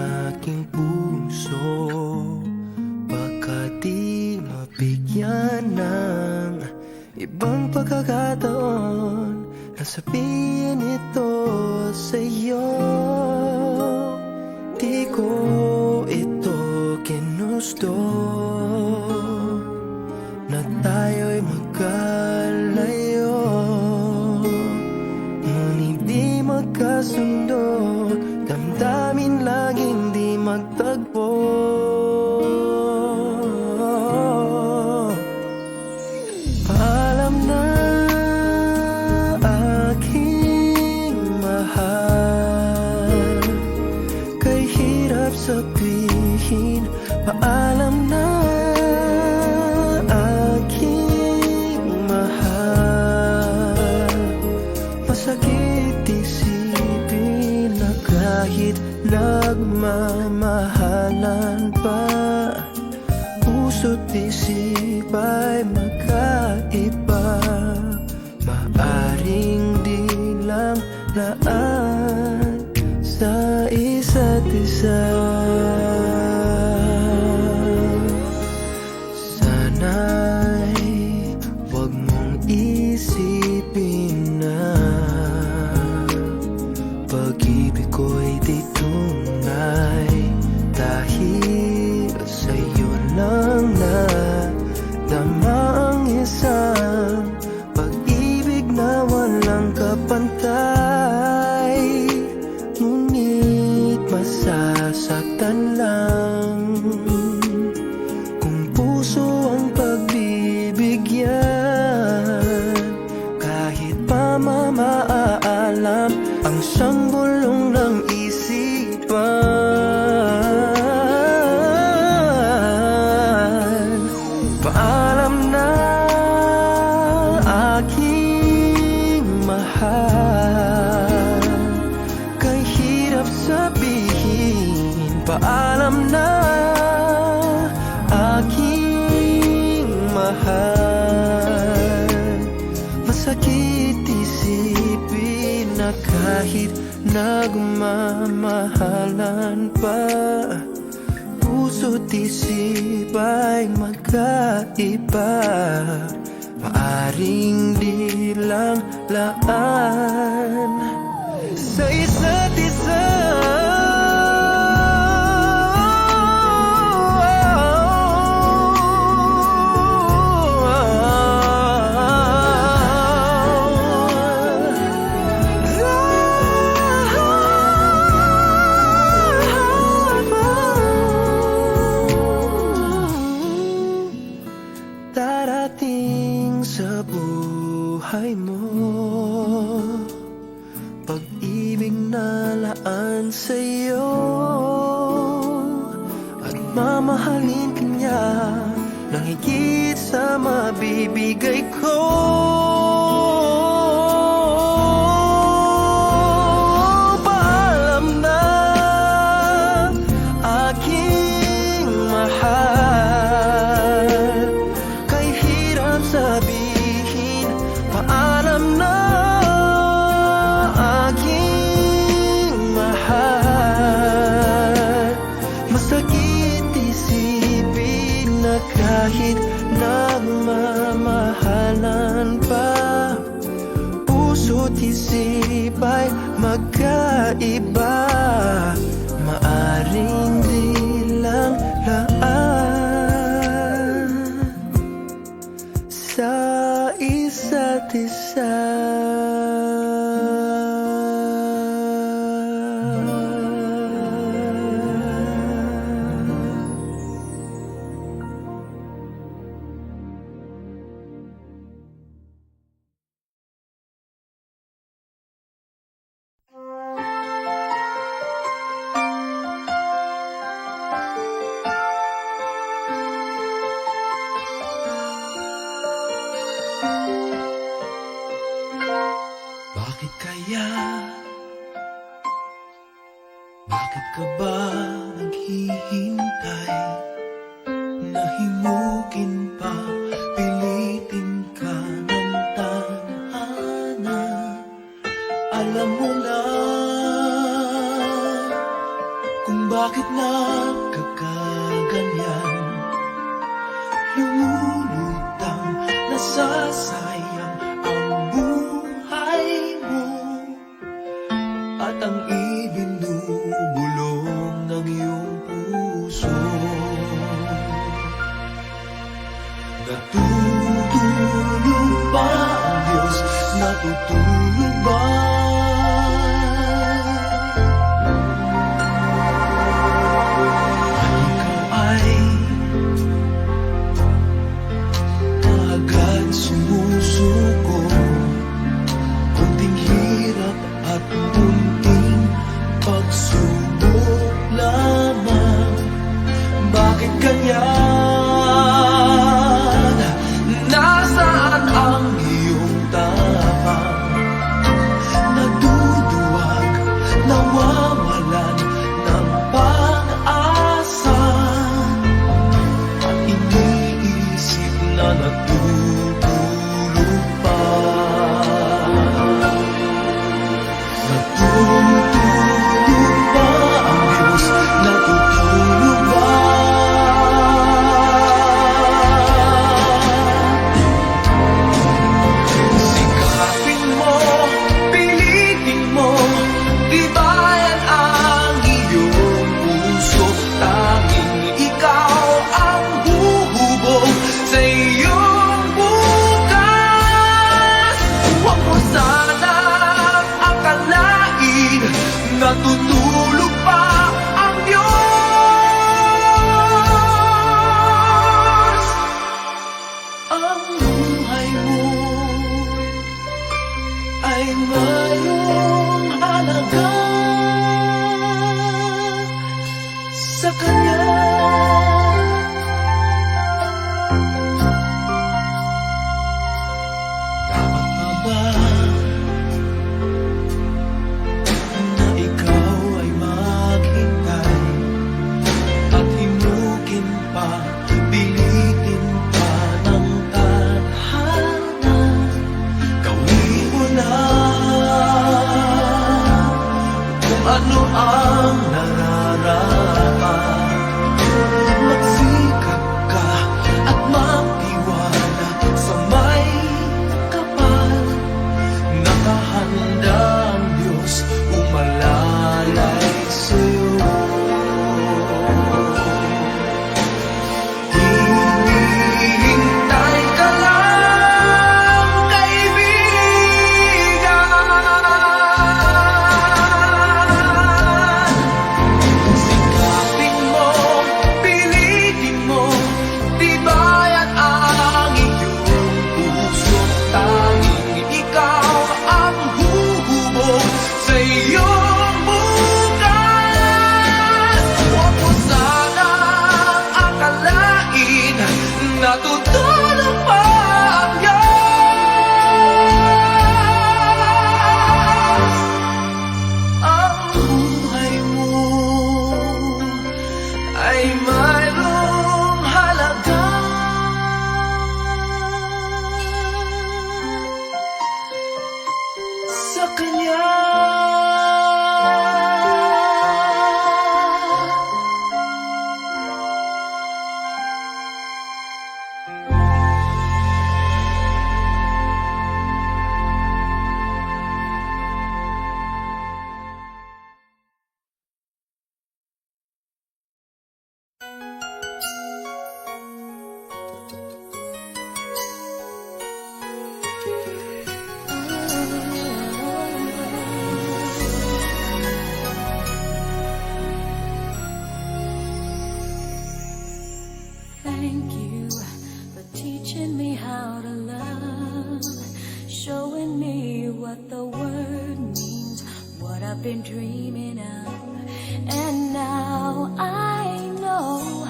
aking puso. Baka di mabigyan ng ibang pagkakataon na sabihin ito sa'yo. Di ko ito ginusto na tayo'y magkalayo, ngunit di magkasundo, damdamin laging di magtagpo. Paalam na aking mahal, kay hirap sabihin. Paalam na aking mahal, masakit isipin na kahit nagmamahalan pa, puso't isip ay magkaiba. Maaring di lang laan sa isa't isa. Sana'y huwag mong isipin na pag-ibig ko'y di tunay, dahil sa'yo lang nadama ang isang pag-ibig na walang kapantay. Ngunit masasaktan lang kung puso ang pagbibigyan, kahit pa mamaalam ang siyang bulong ng isipan. Paalam na aking mahal, kay hirap sabihin. Paalam na aking mahal, masakit isipin na kahit nagmamahalan pa, puso't isip ay magkaiba. Maaring di lang laan sa isa't isa. Darating sa buhay mo pag-ibig na laan sa'yo, at mamahalin ka niya nang higit sa mabibigay ko. Paalam na aking mahal, kay hirap sabihin. Paalam na aking mahal, masakit isipin na kahit nagmamahalan pa, puso't isip ay magkaiba. Maaring di lang laan sa isa't isa. Bakit kaya? Bakit ka ba naghihintay? Nahimukin pa, pilitin ka ng tadhana. Alam mo na kung bakit nagkakaganyan. Lumulutang nasasayang ang buhay mo at ang ibinubulong ng iyong puso. Natutulog ba ang Diyos? Natutulog ba? At ikaw ay agad sumusuko. Kunting hirap at kunting pagsubok lamang. Bakit ganyan? Nasaan ang iyong tapang? Naduduwag, nawawalan ng pag-asa, at iniisip na natutulog pa. Natutulog ba ang Diyos? Natutulog ba? Sikapin mo, pilitin mo, tibayan ang iyong puso. Tanging ikaw ang huhubog sa iyong bukas. Huwag mo sanang akalain natutulog pa ang Diyos. Ang buhay mo ay mayroong halaga sa Kanya. Dapat nga ba na ikaw ay maghintay at himukin pa, pilitin pa ng tadhana? Gawin mo na kung ano ang nararapat. Magsikap ka at magtiwala sa may kapal. Nakahanda ang Diyos umalalay sa'yo. Hinihintay ka lang, kaibigan. Sikapin mo, pilitin mo, tibayan ang iyong puso. Tanging ikaw ang huhubog sa iyong bukas. Huwag mo sanang akalain natutulog pa ang Diyos. Ang buhay mo ay mayroong halaga sa Kanya. Thank you for teaching me how to love, showing me what the word means, what I've been dreaming of. And now I know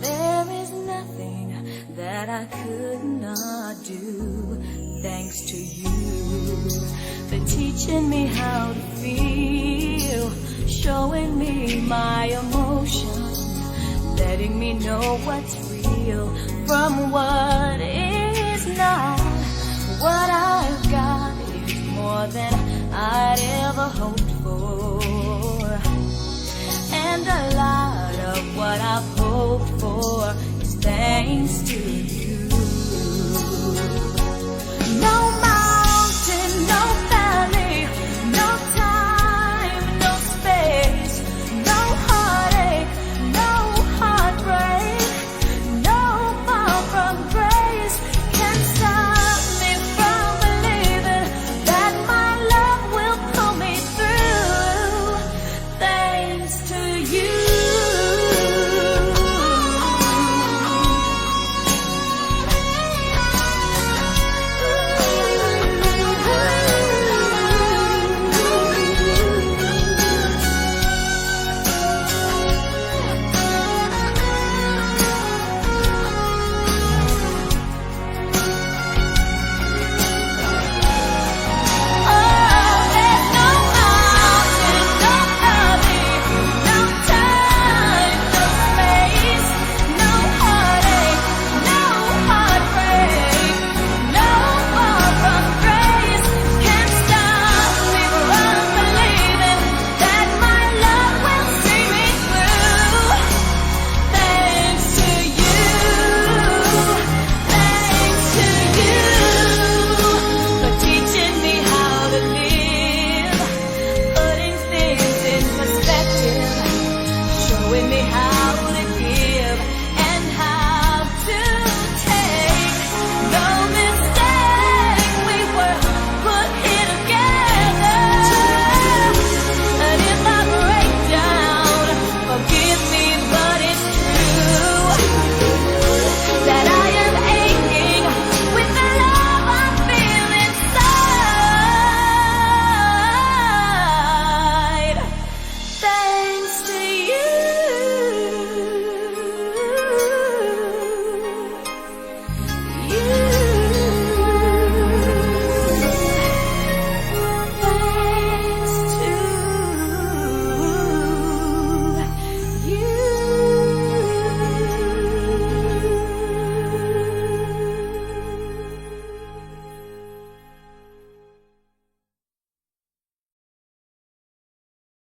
there is nothing that I could not do. Thanks to you for teaching me how to feel, showing me my emotions, letting me know what's real from what is not. What I've got is more than I'd ever hoped for. And a lot of what I've hoped for is thanks to you.